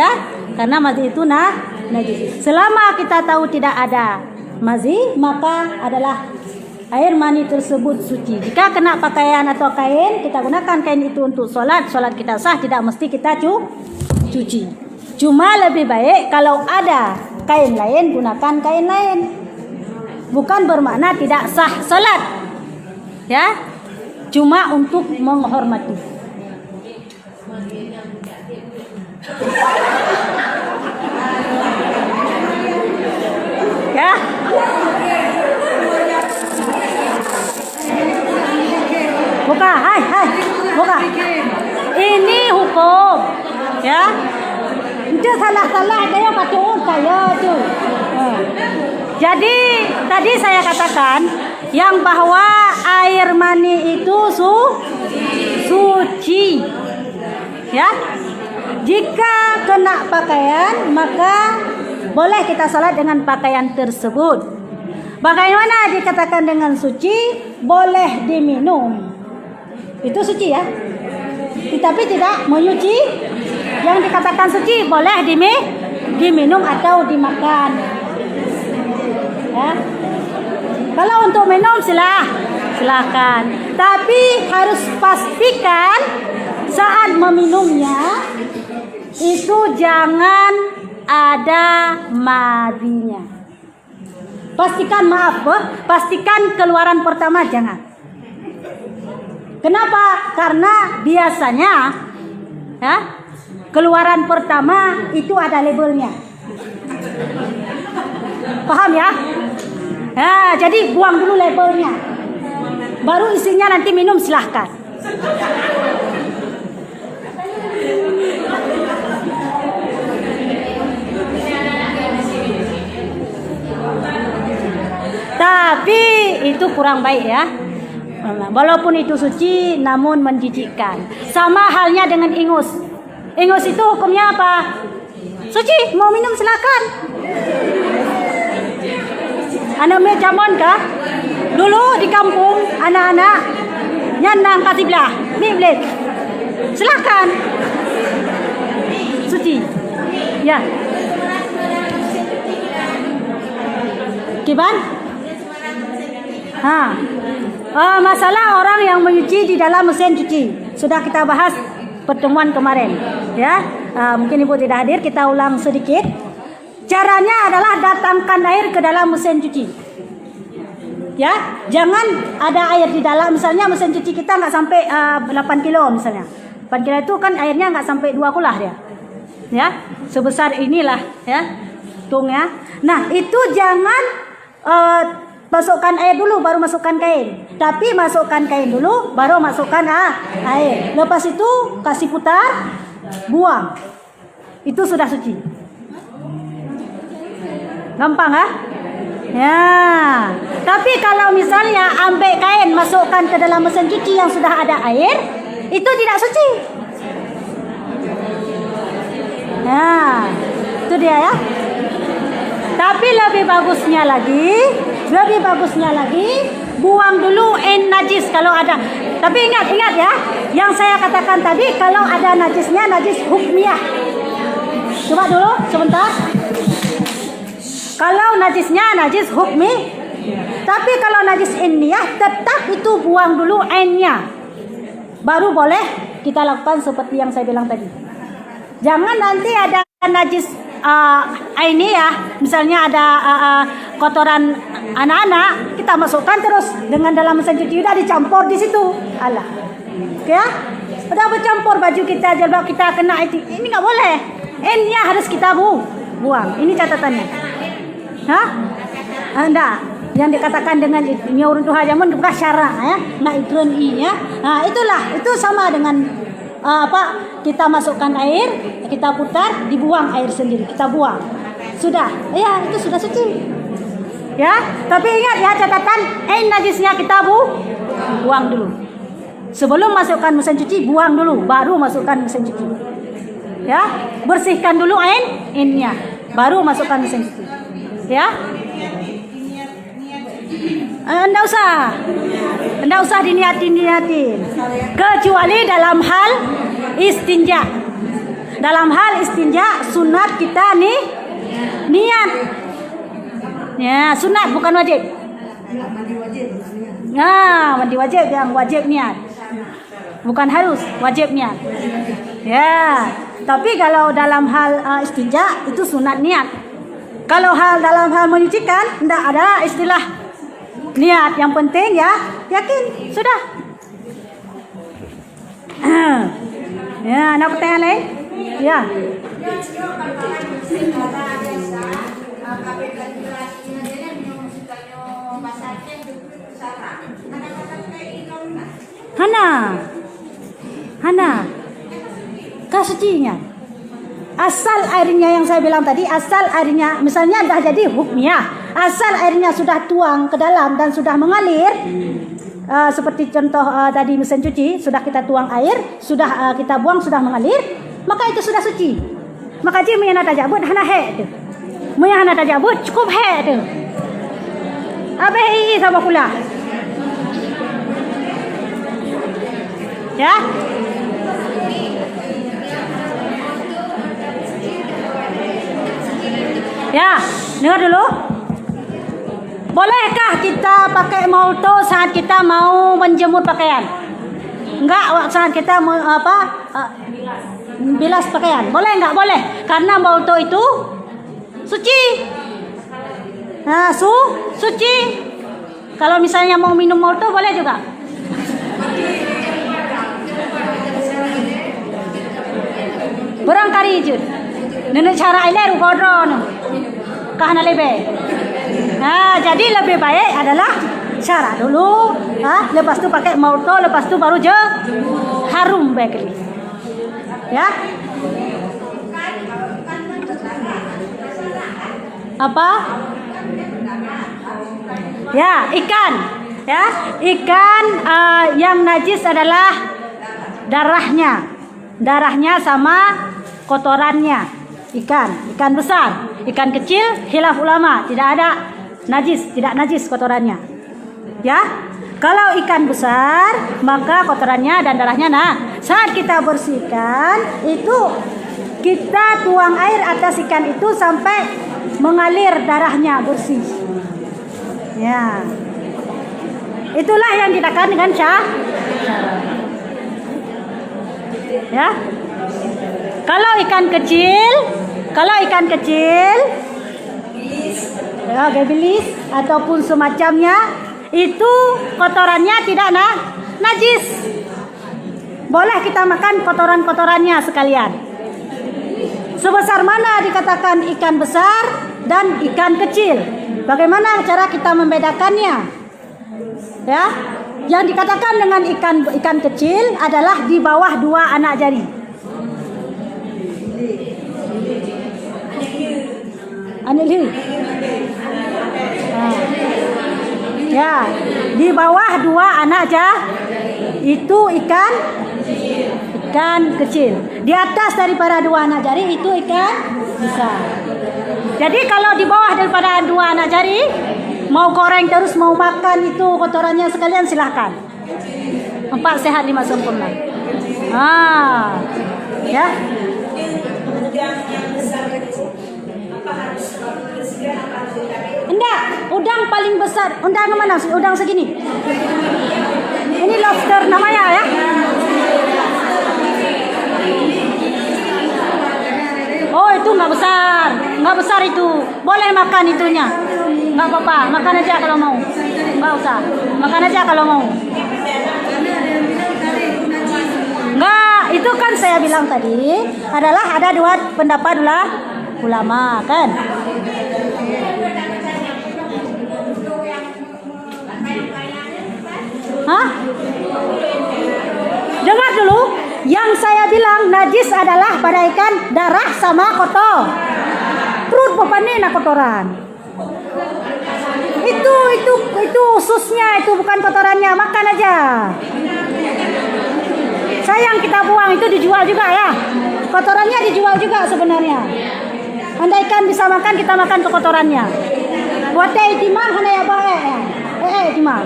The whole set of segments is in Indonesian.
ya, karena mazi itu najis. Selama kita tahu tidak ada mazi, maka adalah air mani tersebut suci. Jika kena pakaian atau kain, kita gunakan kain itu untuk sholat kita sah, tidak mesti kita cuci. Cuma lebih baik kalau ada kain lain, gunakan kain lain. Bukan bermakna tidak sah sholat, ya, cuma untuk menghormati. Ya. Buka, hai, buka. Ini hukum, ya. Itu salah kayak patut saya tu. Jadi tadi saya katakan yang bahwa air mani itu suci, ya. Jika kena pakaian maka boleh kita salat dengan pakaian tersebut. Bagaimana dikatakan dengan suci? Boleh diminum. Itu suci, ya. Tetapi tidak menyuci. Yang dikatakan suci boleh diminum atau dimakan. Ya. Kalau untuk minum silakan. Tapi harus pastikan saat meminumnya itu jangan ada madinya. Pastikan keluaran pertama jangan. Kenapa? Karena biasanya, ya, keluaran pertama itu ada labelnya. Paham, ya? Ya, jadi buang dulu labelnya. Baru isinya nanti minum silahkan. Tapi itu kurang baik, ya. Walaupun itu suci namun menjijikkan. Sama halnya dengan ingus. Ingus itu hukumnya apa? Suci, mau minum silakan. Anak jamon kah? Dulu di kampung anak-anak nyanang kasih belah. Ni boleh. Silakan. Suci. Ya. Kiban? Masalah orang yang menyuci di dalam mesin cuci sudah kita bahas pertemuan kemarin, ya. Mungkin ibu tidak hadir, kita ulang sedikit. Caranya adalah datangkan air ke dalam mesin cuci, ya. Jangan ada air di dalam, misalnya mesin cuci kita nggak sampai 8 kilo misalnya. 8 kilo itu kan airnya nggak sampai 2 kulah dia, ya. Sebesar inilah, ya, tung, ya. Nah itu jangan masukkan air dulu baru masukkan kain. Tapi masukkan kain dulu baru masukkan air. Lepas itu kasih putar, buang. Itu sudah suci. Gampang, ya. Tapi kalau misalnya ambil kain masukkan ke dalam mesin cuci yang sudah ada air, itu tidak suci. Nah, itu dia, ya. Tapi lebih bagusnya lagi, buang dulu najis kalau ada. Tapi ingat ya, yang saya katakan tadi, kalau ada najisnya, najis hukmiyah. Coba dulu sebentar. Kalau najisnya najis hukmi, tapi kalau najis inniyah tetap itu buang dulu ainnya. Baru boleh kita lakukan seperti yang saya bilang tadi. Jangan nanti ada najis ini, ya, misalnya ada kotoran anak-anak, kita masukkan terus dengan dalam mesin cuci, udah dicampur di situ, alah, ya, udah bercampur baju kita, jilbab kita kena itu, ini nggak boleh, ini harus kita buang, ini catatannya, enggak, yang dikatakan dengan nyaurun tuha jamun bukan syara, ya, nggak ikron ya, nah itu sama dengan kita masukkan air, kita putar, dibuang air sendiri, kita buang. Sudah, ya, itu sudah suci. Ya, tapi ingat, ya, catatan najisnya kita buang dulu. Sebelum masukkan mesin cuci, buang dulu, baru masukkan mesin cuci. Ya, bersihkan dulu ainnya, baru masukkan mesin cuci. Ya. Enggak usah diniatin. Kecuali dalam hal istinja. dalam hal istinja sunat kita nih niat. Ya, sunat bukan wajib. Nah, mandi wajib yang wajib niat. Bukan harus, wajib niat. Ya, tapi kalau dalam hal istinja itu sunat niat. Kalau dalam hal menyucikan tidak ada istilah niat. Yang penting ya yakin sudah. Ya, ada pertanyaan lain? Ya. Hana, kasucinya. Asal airnya yang saya bilang tadi, asal airnya misalnya dah jadi hukmiyah, asal airnya sudah tuang ke dalam dan sudah mengalir, seperti contoh tadi mesin cuci, sudah kita tuang air, sudah kita buang, sudah mengalir, maka itu sudah suci. Maka je yang nak tajabut hana he tu. Yang nak tajabut cukup he tu. Abe i sama kula. Ya. Ya, dengar dulu. Bolehkah kita pakai molto saat kita mau menjemur pakaian? Enggak, saat kita mau bilas pakaian. Boleh enggak? Boleh. Karena molto itu suci. Nah, suci. Kalau misalnya mau minum molto boleh juga. Barangkali je. Nenek cara iler kodron. Kahana lebih. Nah, jadi lebih baik adalah cara dulu, lepas tu pakai molto, lepas tu baru je harum baik. Ya. Apa? Ya, ikan. Ya, ikan yang najis adalah darahnya sama kotorannya. Ikan besar, ikan kecil, khilaf ulama, tidak najis kotorannya. Ya, kalau ikan besar maka kotorannya dan darahnya. Nah, saat kita bersihkan itu kita tuang air atas ikan itu sampai mengalir darahnya bersih. Ya, itulah yang dikatakan dengan cara. Ya. Kalau ikan kecil, ya, gebilis ataupun semacamnya, itu kotorannya tidak najis. Boleh kita makan kotoran-kotorannya sekalian. Sebesar mana dikatakan ikan besar dan ikan kecil? Bagaimana cara kita membedakannya? Ya, yang dikatakan dengan ikan kecil adalah di bawah 2 anak jari. Ya, di bawah 2 anak jari itu ikan kecil. Di atas daripada 2 anak jari itu ikan besar. Jadi kalau di bawah daripada 2 anak jari, mau goreng terus mau makan itu kotorannya sekalian silahkan. 4 sehat 5 sempurna. Ya. Enggak, udang paling besar. Udang mana? Udang segini. Ini lobster namanya ya. Oh, itu nggak besar itu. Boleh makan itunya. Nggak apa-apa, makan aja kalau mau. Nggak usah, makan aja kalau mau. Nggak, itu kan saya bilang tadi adalah ada 2 pendapat ulama kan. Dengar dulu, yang saya bilang najis adalah pada ikan darah sama kotor. Perut bapaknya kotoran. Itu ususnya, itu bukan kotorannya, makan aja. Sayang kita buang, itu dijual juga ya. Kotorannya dijual juga sebenarnya. Andaikan bisa makan, kita makan ke kotorannya. Buat itimah hanya ya baik ya. Itimah.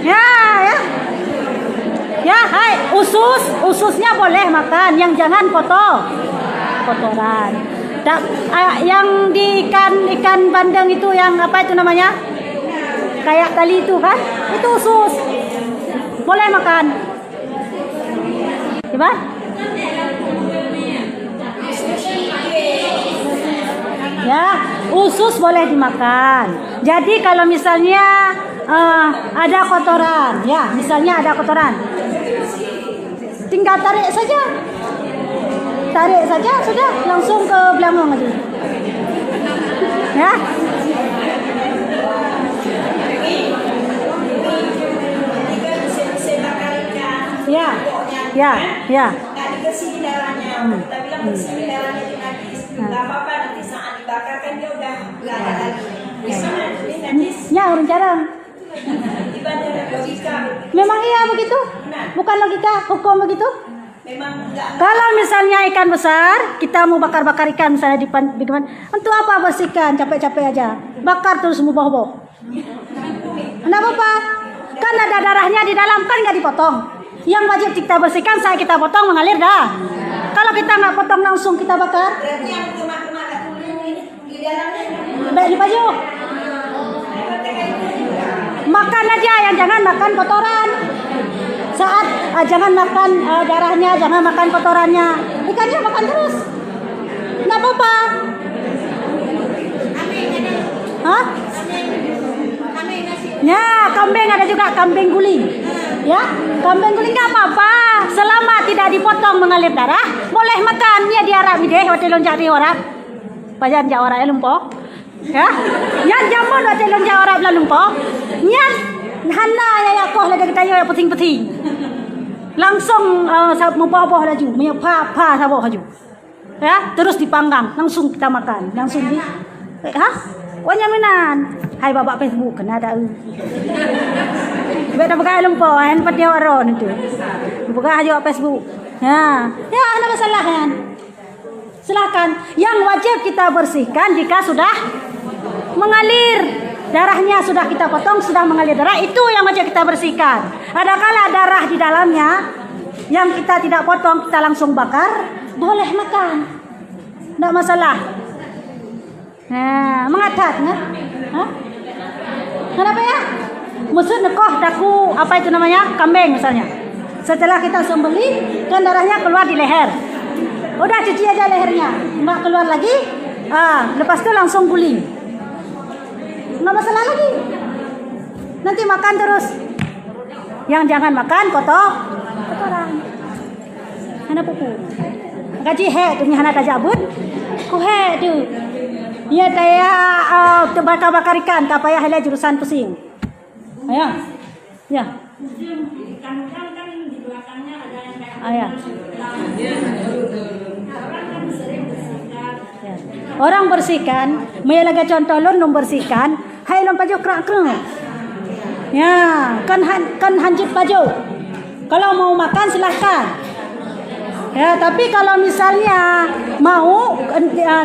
Ya. Ya, hai, ususnya boleh makan, yang jangan kotoran. Yang di ikan bandeng itu yang apa itu namanya? Kayak tali itu kan? Itu usus. Boleh makan. Coba? Ya, usus boleh dimakan. Jadi kalau misalnya ada kotoran, ya, misalnya ada kotoran, tinggal tarik saja, sudah langsung ke belakang aja. Ya. Ya. Nggak dikasih darahnya, kita bilang bersih darahnya itu najis. Nggak apa-apa nanti saat dibakar kan dia udah nggak ada lagi. Bisa ini najis. Ya, orang jarang. Ibadah logika. Memang iya begitu? Bukan logika, hukum begitu? Memang enggak. Kalau misalnya ikan besar, kita mau bakar ikan misalnya di bagaimana? Untuk apa bersihkan? Capek-capek aja. Bakar terus muboh-boh. Enggak apa-apa. Kan ada darahnya di dalam, kan nggak dipotong. Yang wajib kita bersihkan saat kita potong mengalir dah. Kalau kita nggak potong langsung kita bakar. Berarti yang kemak-kemak di dalamnya. Baik di baju. Makan aja, yang jangan makan kotoran. Saat jangan makan darahnya, jangan makan kotorannya. Ikannya makan terus. Nggak apa-apa. Hah? Ya, kambing ada juga, kambing guling. Ya, kambing guling nggak apa-apa. Selama tidak dipotong mengalir darah, boleh makan. Dia diarap deh, hotel lonjak di orang. Pajan jak orang lumpo. Ya, nyan jamun hotel lonjak orang belah lumpo. Nyan hana ya koh lagi kita yo peting-peting. Langsung membawa laju, menyapa sabo laju. Ya, terus dipanggang, langsung kita makan, langsung di. Wanya menan. Hai babak Facebook kena ada. Beda pakai lumpur, handphone dia waron itu. Buka aja Facebook. Ya, ada masalah kan? Silakan. Yang wajib kita bersihkan jika sudah mengalir darahnya, sudah kita potong, sudah mengalir darah, itu yang wajib kita bersihkan. Adakala darah di dalamnya yang kita tidak potong, kita langsung bakar, boleh makan. Tidak masalah. Nah, mengatat, nah? Hah? Kenapa ya? Maksud nekoh daku apa itu namanya? Kambing misalnya. Setelah kita sembelih, kan darahnya keluar di leher. Udah cuci aja lehernya, nggak keluar lagi. Lepas itu langsung guling. Nggak masalah lagi. Nanti makan terus. Yang jangan makan kotoran. Hana pupu. Gaji he tu ni hana tajabut. Ku he tu. Ya daya bakar ikan, tak payah hele jurusan pusing. Ayah. Ya. Kan di belakangnya ada yang kayak Ayah. Ya. Orang bersihkan, melaga contoh lon bersihkan, hai lon baju kerak-kerak. Ya, kan hanjut baju. Kalau mau makan silahkan. Ya, tapi kalau misalnya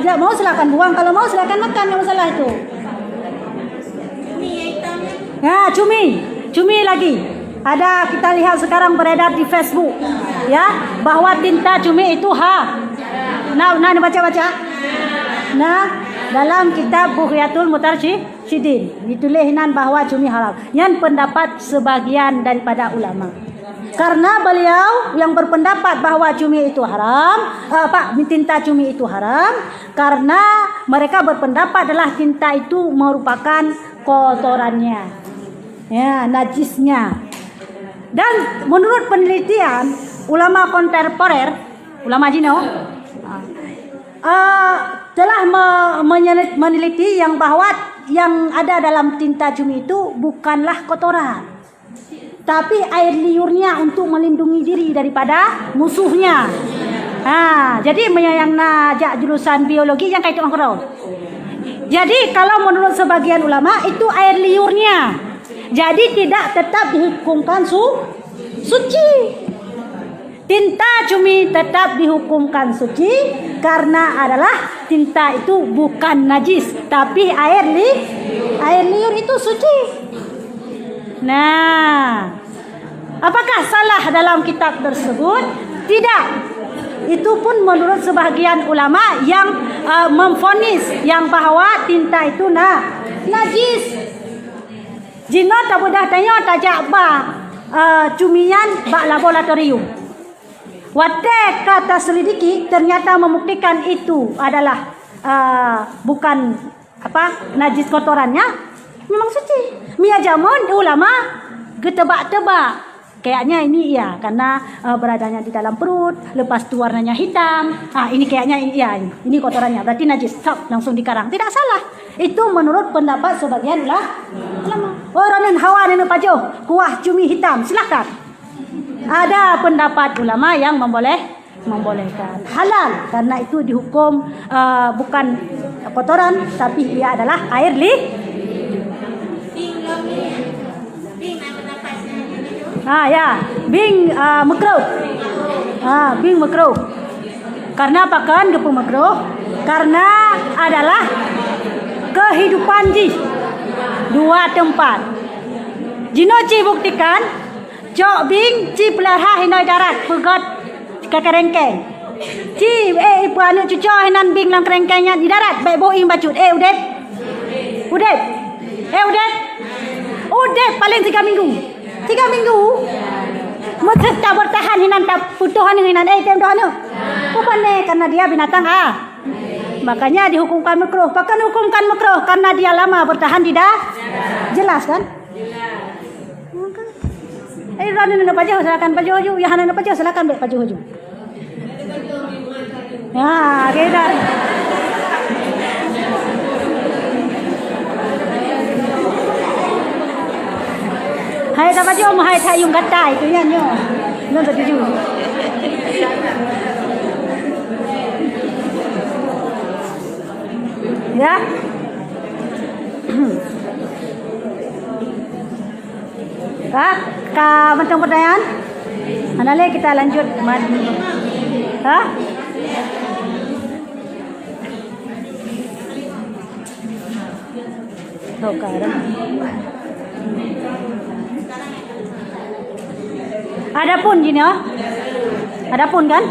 tidak mau silakan buang, kalau mau silakan makan, yang masalah itu. Ya, cumi lagi. Ada kita lihat sekarang beredar di Facebook, ya, bahwa tinta cumi itu Nah, baca. Nah, dalam kitab Bughyatul Mutarsyidin dituliskan bahwa cumi halal. Yang pendapat sebagian daripada ulama. Karena beliau yang berpendapat bahwa cumi itu haram, tinta cumi itu haram, karena mereka berpendapat adalah tinta itu merupakan kotorannya, ya, najisnya. Dan menurut penelitian ulama kontemporer, ulama Jino, telah meneliti yang bahwa yang ada dalam tinta cumi itu bukanlah kotoran, tapi air liurnya untuk melindungi diri daripada musuhnya. Jadi menyayangna jak jurusan biologi yang kayak itu angkro. Jadi kalau menurut sebagian ulama itu air liurnya. Jadi tidak tetap dihukumkan suci. Tinta cumi tetap dihukumkan suci karena adalah tinta itu bukan najis, tapi air liur itu suci. Nah, Apakah salah dalam kitab tersebut? Tidak. Itu pun menurut sebahagian ulama yang memvonis yang bahawa tinta itu najis. Jino tak mudah tanya tajak cumian bak laboratorium. Watek kata selidiki ternyata membuktikan itu adalah bukan najis kotorannya, memang suci. Mia jamun ulama getebak-tebak. Kayaknya ini iya karena beradanya di dalam perut, lepas tu warnanya hitam. Ini kayaknya iya ini kotorannya, berarti najis. Stop, langsung dikarang. Tidak salah. Itu menurut pendapat sebagian ulama. Orang hawa nenu pajo, kuah cumi hitam, silakan. Ada pendapat ulama yang membolehkan halal karena itu dihukum bukan kotoran tapi ia adalah air ya, bing makruh. Bing makruh. Karena apa kan gepu makruh? Karena adalah kehidupan di dua tempat. Jinoci buktikan, jok bing ci pelarha hinoi darat pegot kekerengkeng. Ci ibu anu cucu hinan bing lang kerengkengnya di darat. Baik boing bacut. Udet. Udet paling 3 minggu. 3 minggu. Macam tak bertahan hinan tak putuhan hinan temdoh anu. Bukan karena dia binatang makanya dihukumkan makruh. Bahkan hukumkan makruh karena dia lama bertahan tidak. Jelas kan? Rani nak pajau silakan pajau haju. Yang nak pajau silakan baik pajau haju. Ya, kita. Hai tak pajau mau hai tak yung gatai tu ya nyo. Nyo setuju. Ya. Macam pertanyaan? Anale kita lanjut. Adapun gini adapun kan?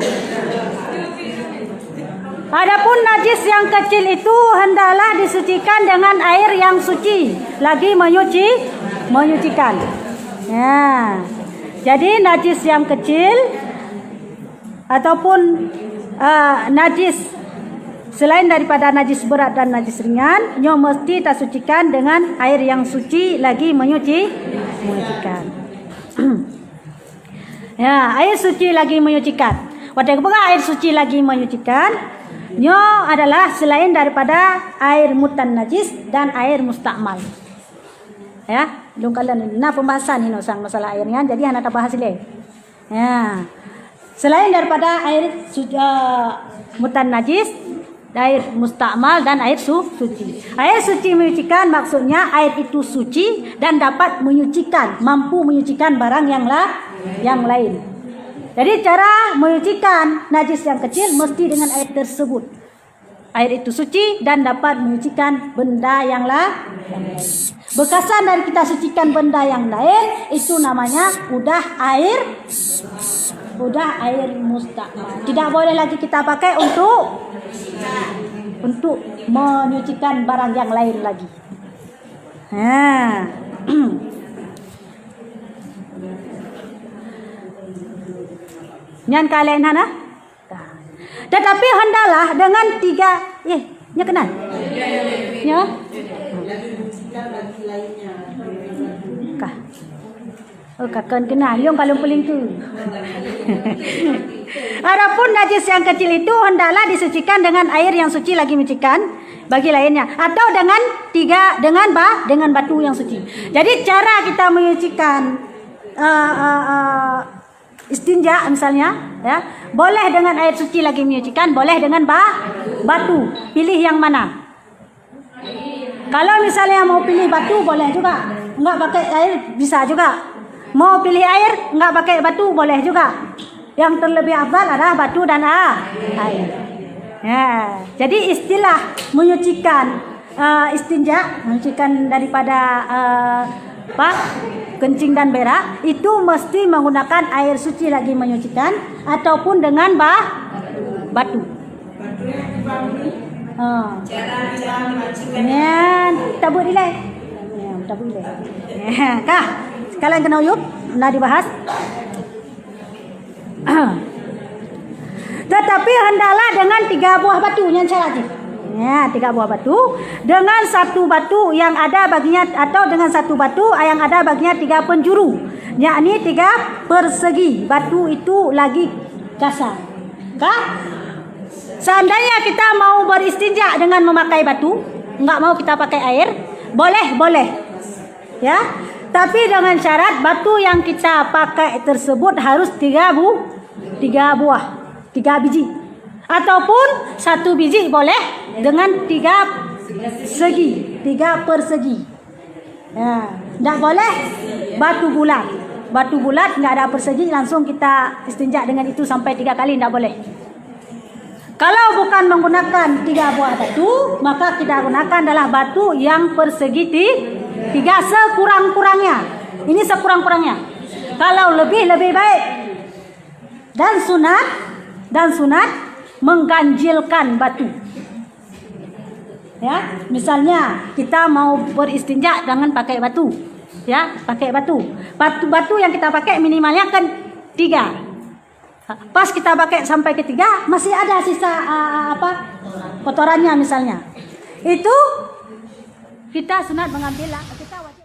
Adapun najis yang kecil itu hendaklah disucikan dengan air yang suci, lagi menyucikan. Ya. Jadi najis yang kecil ataupun najis selain daripada najis berat dan najis ringan, nyo mesti tersucikan dengan air yang suci, lagi menyucikan. Ya, air suci lagi menyucikan. Wadah air suci lagi menyucikan, nyo adalah selain daripada air mutan najis dan air mustakmal. Ya, belum kalian pembahasan ini sang masalah airnya, jadi anak tak bahas ini. Ya, selain daripada air mutan najis, air mustakmal dan air suci. Air suci menyucikan maksudnya air itu suci dan dapat menyucikan, mampu menyucikan barang yang lain. Jadi cara menyucikan najis yang kecil mesti dengan air tersebut. Air itu suci dan dapat menyucikan benda yang lain. Bekasan dari kita sucikan benda yang lain itu namanya udah air mustakmal. Tidak boleh lagi kita pakai untuk menyucikan barang yang lain lagi. Nyan kalian hana? Tetapi hendaklah dengan 3 nya kenal? Ya. Kakak kenal yang kalau paling tu. Adapun najis yang kecil itu hendaklah disucikan dengan air yang suci lagi menyucikan bagi lainnya, atau dengan batu yang suci. Jadi cara kita menyucikan istinja misalnya, ya, boleh dengan air suci lagi menyucikan, boleh dengan batu. Pilih yang mana? Kalau misalnya mau pilih batu boleh juga, enggak pakai air bisa juga. Mau pilih air enggak pakai batu boleh juga. Yang terlebih afdal adalah batu dan air. Ya, jadi istilah menyucikan istinja, menyucikan daripada apa kencing dan berak, itu mesti menggunakan air suci lagi menyucikan ataupun dengan batu. Cara memancingkan. Yan, tabut ilai. Tabut ilai. Kah, sekalian kena uyup, nak dibahas. Tetapi hendaklah dengan 3 buah batu yang syaratnya. Ya, 3 buah batu dengan 1 batu yang ada baginya, atau dengan 1 batu yang ada baginya 3 penjuru, yakni 3 persegi. Batu itu lagi kasar. Kah? Seandainya kita mau beristinja dengan memakai batu, enggak mau kita pakai air, boleh. Ya. Tapi dengan syarat batu yang kita pakai tersebut harus 3 buah, 3 biji. Ataupun 1 biji boleh dengan 3 segi, 3 persegi. Ya, enggak boleh batu bulat. Batu bulat enggak ada persegi, langsung kita istinja dengan itu sampai 3 kali, enggak boleh. Kalau bukan menggunakan 3 buah batu, maka kita gunakan adalah batu yang persegi 3 sekurang-kurangnya. Ini sekurang-kurangnya. Kalau lebih baik. Dan sunat mengganjilkan batu. Ya, misalnya kita mau beristinja dengan pakai batu. Ya, pakai batu. Batu yang kita pakai minimalnya kan 3. Pas kita pakai sampai ke-3 masih ada sisa kotorannya misalnya. Itu kita sunat mengambil, kita wajib